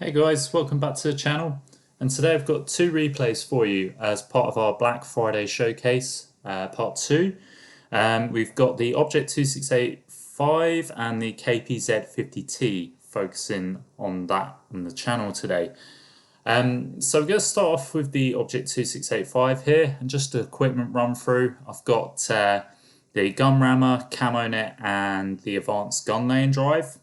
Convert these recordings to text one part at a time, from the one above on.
Hey guys, welcome back to the channel, and today I've got two replays for you as part of our Black Friday showcase, part 2. We've got the Object 2685 and the KPZ 50T, focusing on that on the channel today. So we're going to start off with the Object 2685 here, and just an equipment run through. I've got the gun rammer, camo net, and the advanced gun lane drive.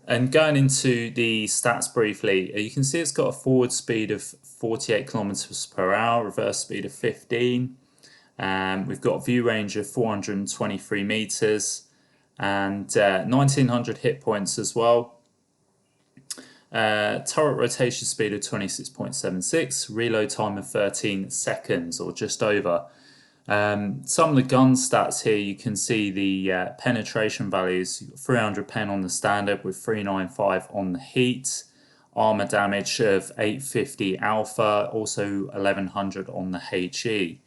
And going into the stats briefly, you can see it's got a forward speed of 48 kilometers per hour, reverse speed of 15. We've got a view range of 423 meters and 1900 hit points as well. Turret rotation speed of 26.76, reload time of 13 seconds or just over. Some of the gun stats here, you can see the penetration values. 300 pen on the standard with 395 on the heat, armor damage of 850 alpha, also 1100 on the HE.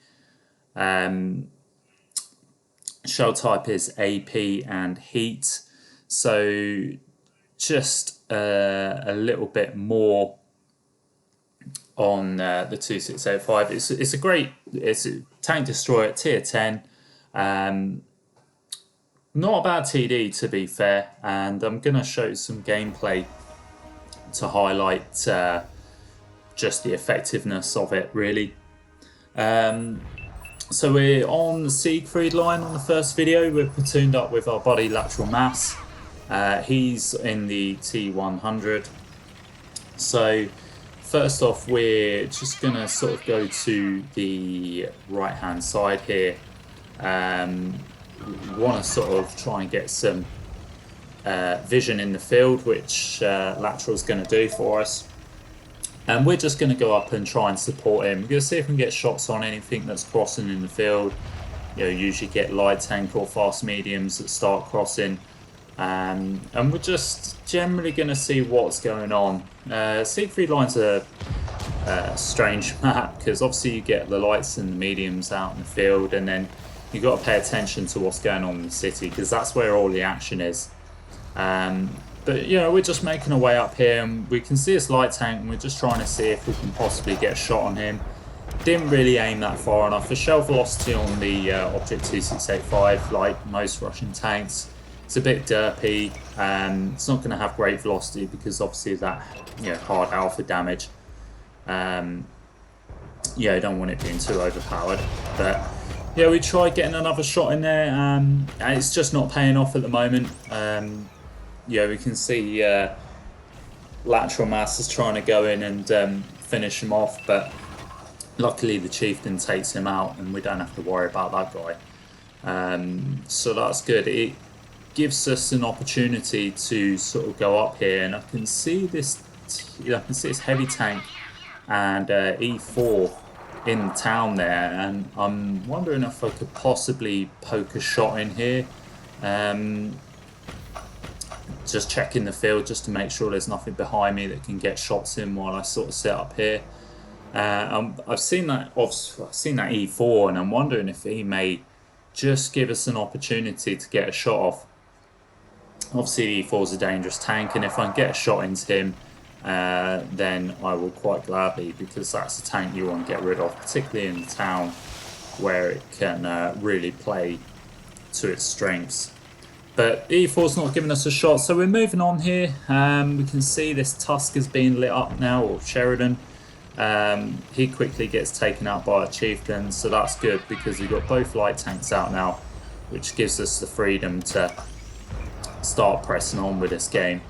Shell type is AP and heat, so just a little bit more on the 2685. It's a tank destroyer tier 10. Not a bad TD, to be fair, and I'm going to show some gameplay to highlight just the effectiveness of it, really. So we're on the Siegfried line on the first video. We're platooned up with our buddy Lateral Mass. He's in the T100. So first off, we're just going to sort of go to the right hand side here. We want to sort of try and get some vision in the field, which Lateral's going to do for us. And we're just going to go up and try and support him. We're going to see if we can get shots on anything that's crossing in the field. You know, usually get light tank or fast mediums that start crossing. And we're just generally going to see what's going on. Siegfried line's a strange map because obviously you get the lights and the mediums out in the field, and then you've got to pay attention to what's going on in the city because that's where all the action is. But you know, we're just making our way up here, and we can see this light tank, and we're just trying to see if we can possibly get a shot on him. Didn't really aim that far enough. The shell velocity on the Object 2685, like most Russian tanks, it's a bit derpy. It's not going to have great velocity because obviously that, you know, hard alpha damage. Yeah, I don't want it being too overpowered. But yeah, we tried getting another shot in there, and it's just not paying off at the moment. Yeah, we can see Lateral Mass is trying to go in and finish him off, but luckily the Chieftain takes him out, and we don't have to worry about that guy. So that's good. It gives us an opportunity to sort of go up here, and I can see this. I can see this heavy tank and E4 in the town there, and I'm wondering if I could possibly poke a shot in here. Just checking the field just to make sure there's nothing behind me that can get shots in while I sort of sit up here. I've seen that E4, and I'm wondering if he may just give us an opportunity to get a shot off. Obviously E4 is a dangerous tank, and if I can get a shot into him, then I will quite gladly, because that's a tank you want to get rid of, particularly in the town where it can really play to its strengths. But E4's not giving us a shot, so we're moving on here. We can see this Tusk is being lit up now, or Sheridan. He quickly gets taken out by a Chieftain, so that's good because we've got both light tanks out now, which gives us the freedom to start pressing on with this game.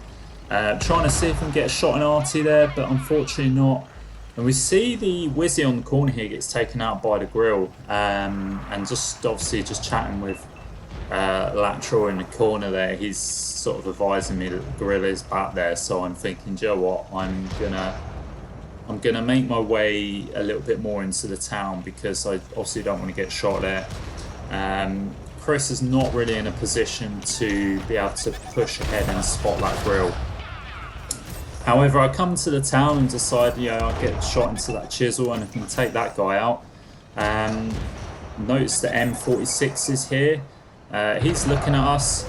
Trying to see if we can get a shot in RT there, but unfortunately not. And we see the Wizzy on the corner here gets taken out by the grill, and just obviously just chatting with Lateral in the corner there. He's sort of advising me that the grill is back there, so I'm thinking, Joe, what, I'm gonna make my way a little bit more into the town because I obviously don't want to get shot there. Chris is not really in a position to be able to push ahead and spot that grill. However, I come to the town and decide, you know, I'll get shot into that chisel and I can take that guy out. Notice the M46 is here. He's looking at us.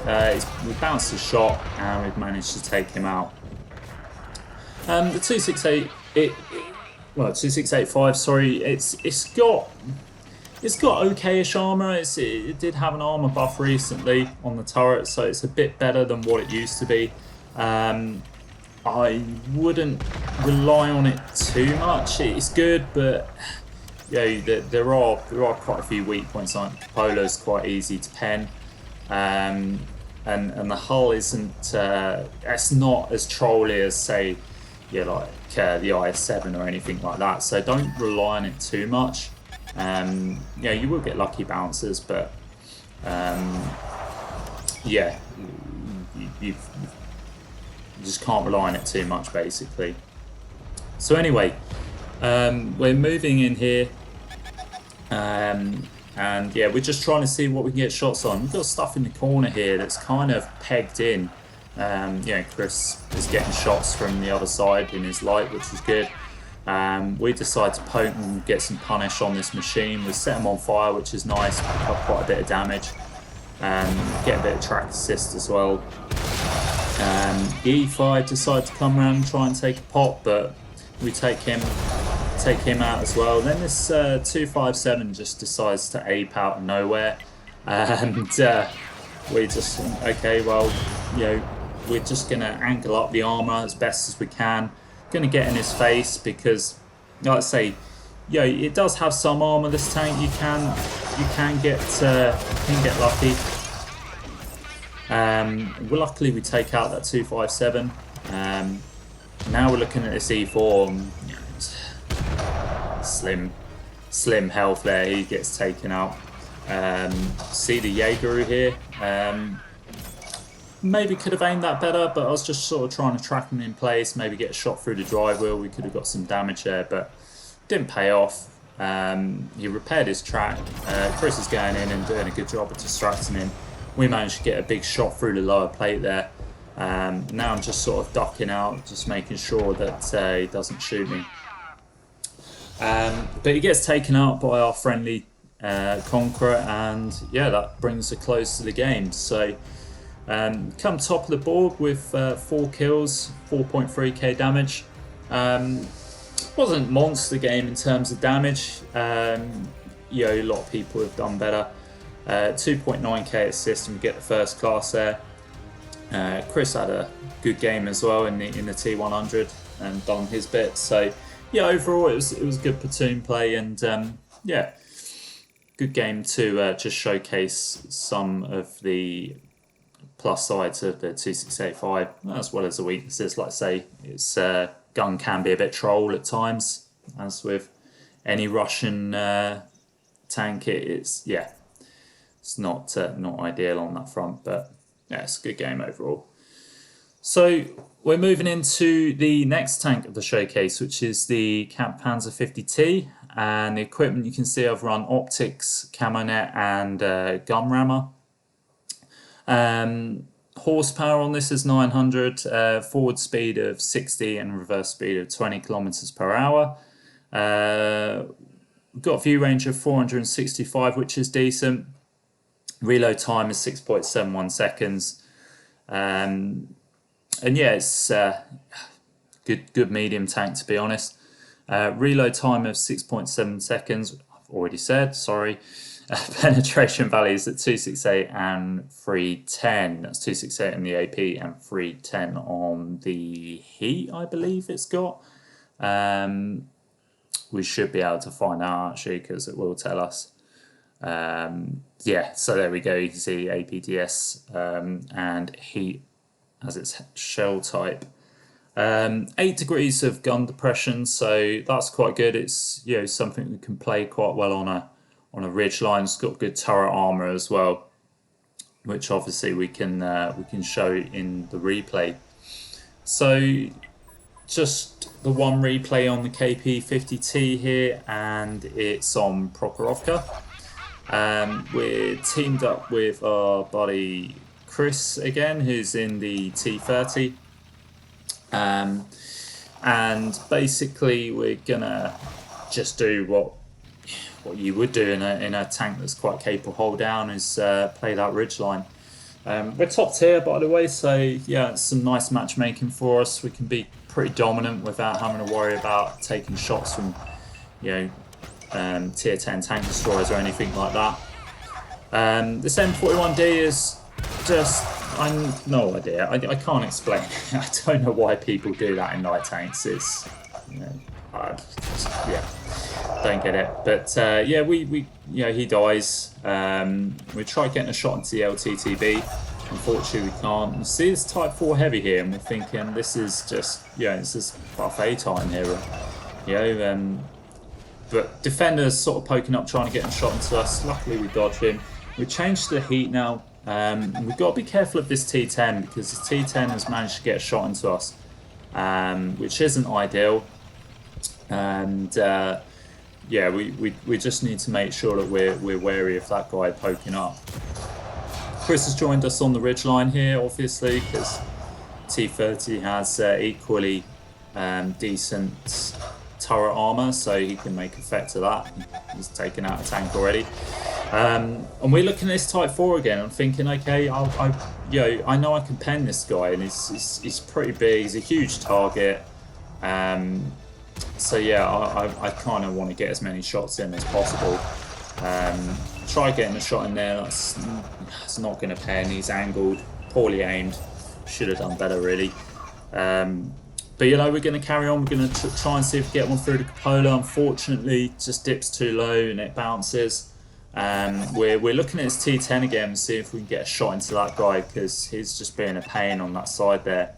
We bounced a shot and we've managed to take him out. The 268, well, 2685. Sorry, it's got okayish armor. It did have an armor buff recently on the turret, so it's a bit better than what it used to be. I wouldn't rely on it too much. It's good, but there are quite a few weak points. Like Polo's quite easy to pen, and the hull isn't. It's not as trolly as say, like the IS-7 or anything like that. So don't rely on it too much. You will get lucky bounces, but you just can't rely on it too much, basically. So anyway, we're moving in here, and we're just trying to see what we can get shots on. We've got stuff in the corner here that's kind of pegged in. Chris is getting shots from the other side in his light, which is good. We decide to poke and get some punish on this machine. We set him on fire, which is nice, pick up quite a bit of damage, get a bit of track assist as well. E5 decide to come around and try and take a pot, but we take him out as well. Then this 257 just decides to ape out of nowhere, and we just think, okay, well, we're just gonna angle up the armor as best as we can. Gonna get in his face because, like I say, it does have some armor. This tank, you can get lucky. Luckily we take out that 257. Now we're looking at this E4. Slim health there. He gets taken out. See the Jaeger here. Maybe could have aimed that better, but I was just sort of trying to track him in place, maybe get a shot through the drive wheel. We could have got some damage there, but didn't pay off. He repaired his track. Chris is going in and doing a good job of distracting him. We managed to get a big shot through the lower plate there. Now I'm just sort of ducking out, just making sure that he doesn't shoot me. But he gets taken out by our friendly Conqueror, and that brings a close to the game. So come top of the board with 4 kills, 4.3k damage. Wasn't monster game in terms of damage. A lot of people have done better. 2.9k assist, and we get the first class there. Chris had a good game as well in the T100 and done his bit. So overall it was good platoon play, and good game to just showcase some of the plus sides of the 2685 as well as the weaknesses. Like I say, its gun can be a bit troll at times, as with any Russian tank. It's not ideal on that front, but it's a good game overall. So we're moving into the next tank of the showcase, which is the Camp Panzer 50T, and the equipment you can see I've run optics, camo net, and gun rammer. Horsepower on this is 900, forward speed of 60 and reverse speed of 20 kilometers per hour. We've got a view range of 465, which is decent. Reload time is 6.71 seconds. It's good medium tank, to be honest. Reload time of 6.7 seconds, I've already said, sorry. Penetration values at 268 and 310. That's 268 on the AP and 310 on the heat, I believe it's got. We should be able to find out actually, because it will tell us. So there we go. You can see APDS and heat as its shell type. 8 degrees of gun depression, so that's quite good. It's something we can play quite well on a ridge line. It's got good turret armor as well, which obviously we can show in the replay. So just the one replay on the KP50T here, and it's on Prokhorovka. We're teamed up with our buddy Chris again, who's in the T30. And basically we're gonna just do what you would do in a tank that's quite capable hold down, is play that ridge line. We're top tier, by the way, so yeah, it's some nice matchmaking for us. We can be pretty dominant without having to worry about taking shots from, you know, tier 10 tank destroyers or anything like that. This M41D is just, I'm no idea. I can't explain. I don't know why people do that in light tanks. It's, you know, yeah, don't get it. But yeah, you know, he dies. We tried getting a shot into the LTTB. Unfortunately, we can't. You see, it's Type 4 heavy here, and we're thinking this is just, you know, this is buffet time here. You know, but defenders sort of poking up, trying to get him shot into us. Luckily, we dodge him. We changed the heat now. We've got to be careful of this T10 because this T10 has managed to get a shot into us, which isn't ideal. And yeah, we just need to make sure that we're wary of that guy poking up. Chris has joined us on the ridgeline here, obviously, because T30 has equally decent turret armor, so he can make effect of that. He's taken out a tank already. And we're looking at this Type 4 again. I'm thinking, okay, you know, I know I can pen this guy, and he's pretty big. He's a huge target. So yeah, I kind of want to get as many shots in as possible. Try getting a shot in there. That's not going to pen. He's angled, poorly aimed. Should have done better, really. But you know, we're going to carry on. We're going to try and see if we get one through the cupola. Unfortunately, it just dips too low and it bounces. We're looking at his T10 again and see if we can get a shot into that guy because he's just being a pain on that side there.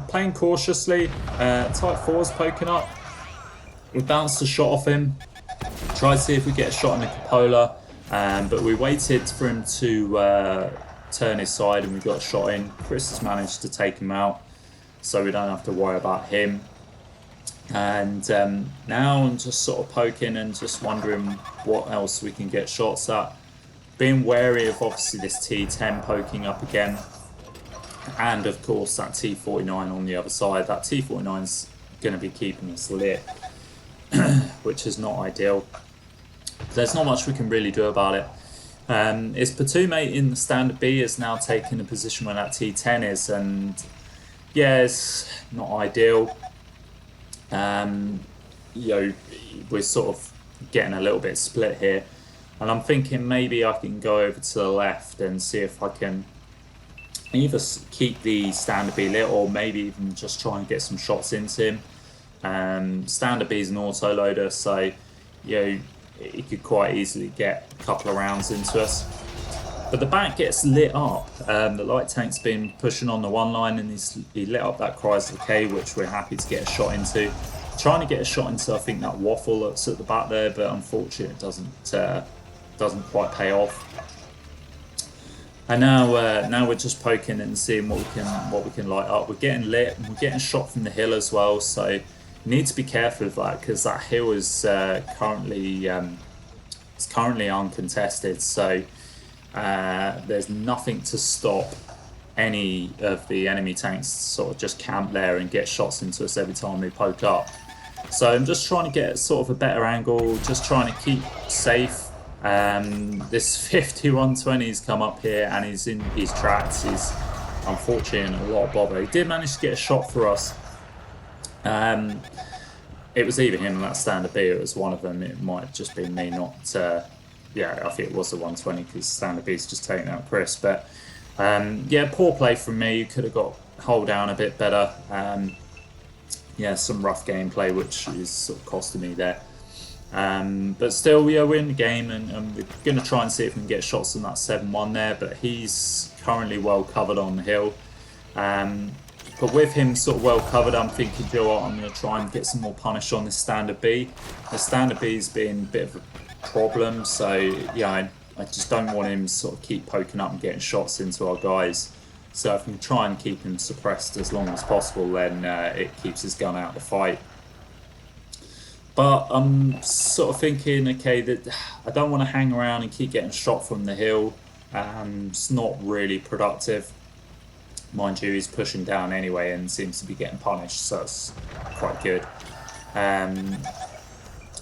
Playing cautiously. Type 4's poking up. We bounced a shot off him. Tried to see if we get a shot in the cupola, but we waited for him to turn his side and we got a shot in. Chris has managed to take him out, so we don't have to worry about him. And now I'm just sort of poking and just wondering what else we can get shots at. Being wary of obviously this T10 poking up again, and of course that T49 on the other side. That T49's going to be keeping us lit, which is not ideal. There's not much we can really do about it. His platoon mate in the standard B is now taking the position where that T10 is, and yeah, it's not ideal. You know, we're sort of getting a little bit split here, and I'm thinking maybe I can go over to the left and see if I can either keep the standard B lit or maybe even just try and get some shots into him. Standard B is an auto loader, so you know, he could quite easily get a couple of rounds into us. But the back gets lit up. The light tank's been pushing on the one line, and he lit up that Chrysler K, which we're happy to get a shot into. Trying to get a shot into, I think, that waffle that's at the back there, but unfortunately it doesn't quite pay off. And now we're just poking and seeing what we can light up. We're getting lit, and we're getting shot from the hill as well. So you need to be careful of that because that hill is currently uncontested. So there's nothing to stop any of the enemy tanks sort of just camp there and get shots into us every time we poke up. So I'm just trying to get sort of a better angle, just trying to keep safe. This 5120's come up here and he's in his tracks. He's unfortunately in a lot of bother. He did manage to get a shot for us. It was either him and that standard B, it was one of them. It might have just been me, not yeah, I think it was the 120 because standard B's just taking out Chris. But yeah, poor play from me. You could have got hold down a bit better. Yeah, some rough gameplay which is sort of costing me there. But still, yeah, we're in the game, and we're going to try and see if we can get shots on that 7-1 there, but he's currently well covered on the hill. But with him sort of well covered, I'm thinking, you know what, I'm going to try and get some more punish on this standard B. The standard B's been a bit of a problem, so yeah, I just don't want him sort of keep poking up and getting shots into our guys. So if we can try and keep him suppressed as long as possible, then it keeps his gun out of the fight. But I'm sort of thinking, okay, that I don't want to hang around and keep getting shot from the hill. It's not really productive. Mind you, he's pushing down anyway and seems to be getting punished, so it's quite good.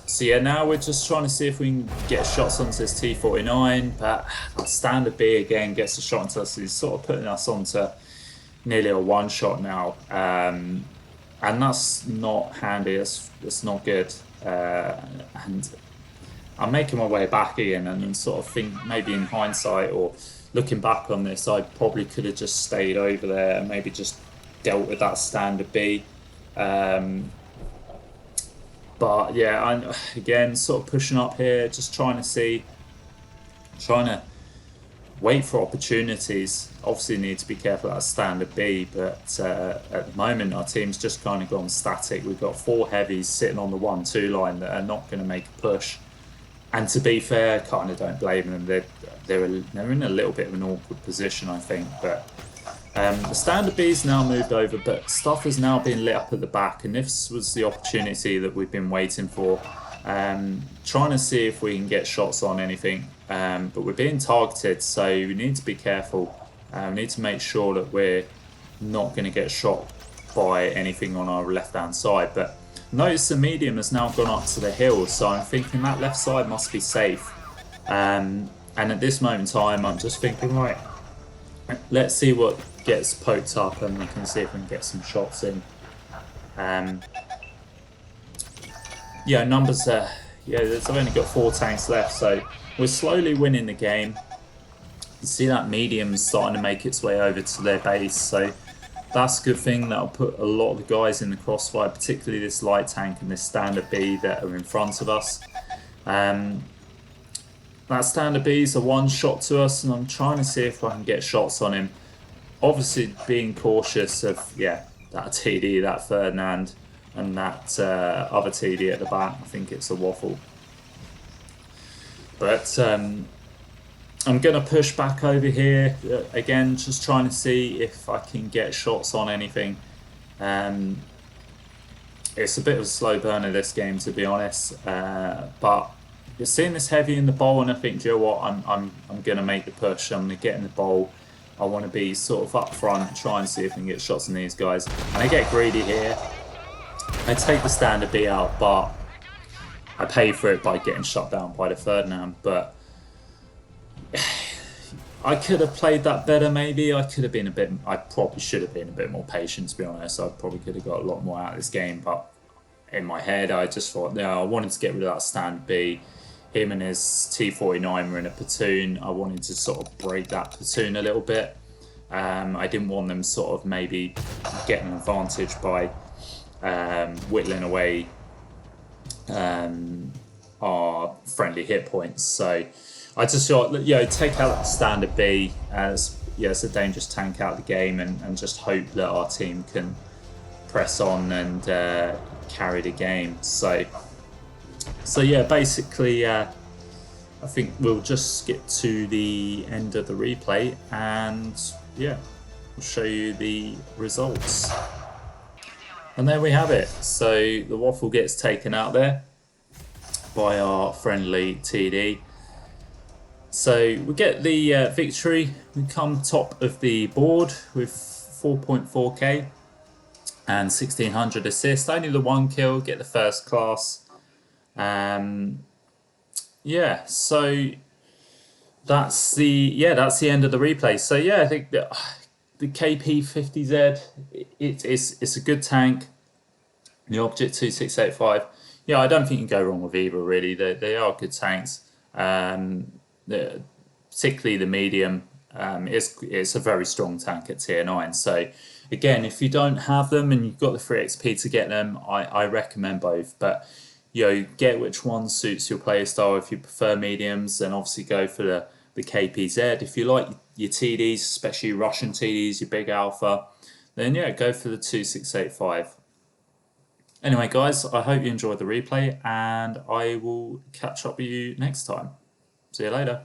So yeah, now we're just trying to see if we can get shots onto this T49, but that standard B again gets a shot onto us. He's sort of putting us onto nearly a one shot now, and that's not handy. That's not good. And I'm making my way back again, and then sort of think maybe in hindsight or looking back on this, I probably could have just stayed over there and maybe just dealt with that standard B. But yeah, I'm again sort of pushing up here, just trying to wait for opportunities. Obviously, need to be careful at standard B, but at the moment our team's just kind of gone static. We've got 4 heavies sitting on the 1-2 line that are not going to make a push. And to be fair, kind of don't blame them. They're in a little bit of an awkward position, I think, but. The standard B's now moved over, but stuff has now been lit up at the back, and this was the opportunity that we've been waiting for. Trying to see if we can get shots on anything, but we're being targeted, so we need to be careful. We need to make sure that we're not going to get shot by anything on our left-hand side. But notice the medium has now gone up to the hill, so I'm thinking that left side must be safe. And at this moment in time, I'm just thinking, right, let's see what gets poked up and we can see if we can get some shots in. Yeah, numbers yeah, I've only got 4 tanks left, so we're slowly winning the game. You see that medium's starting to make its way over to their base, so that's a good thing. That'll put a lot of the guys in the crossfire, particularly this light tank and this standard B that are in front of us. That standard B is a one shot to us, and I'm trying to see if I can get shots on him. Obviously being cautious of, yeah, that TD, that Ferdinand, and that other TD at the back. I think it's a waffle. But I'm going to push back over here. Again, just trying to see if I can get shots on anything. It's a bit of a slow burner this game, to be honest. But you're seeing this heavy in the bowl, and I think, do you know what, I'm going to make the push. I'm going to get in the bowl. I want to be sort of up front, try and see if I can get shots on these guys. And I get greedy here. I take the standard B out, but I pay for it by getting shut down by the Ferdinand. But I could have played that better, maybe. I probably should have been a bit more patient, to be honest. I probably could have got a lot more out of this game. But in my head, I just thought, no, I wanted to get rid of that standard B. Him and his T49 were in a platoon. I wanted to sort of break that platoon a little bit. I didn't want them sort of maybe getting an advantage by whittling away our friendly hit points. So I just thought, take out the standard B as, it's a dangerous tank out of the game, and just hope that our team can press on and carry the game. So yeah, basically, I think we'll just skip to the end of the replay, and yeah, we'll show you the results. And there we have it. So the waffle gets taken out there by our friendly TD. So we get the victory. We come top of the board with 4.4k and 1600 assists. Only the 1 kill, get the first class. Yeah, so that's the end of the replay. So yeah, I think that the KP50Z, it's a good tank. The Object 2685, yeah, I don't think you can go wrong with either, really. They are good tanks. Particularly the medium, it's a very strong tank at tier 9. So again, if you don't have them and you've got the free XP to get them, I recommend both. But get which one suits your play style. If you prefer mediums, then obviously go for the KPZ. If you like your TDs, especially Russian TDs, your big alpha, then yeah, go for the 2685. Anyway, guys, I hope you enjoyed the replay, and I will catch up with you next time. See you later.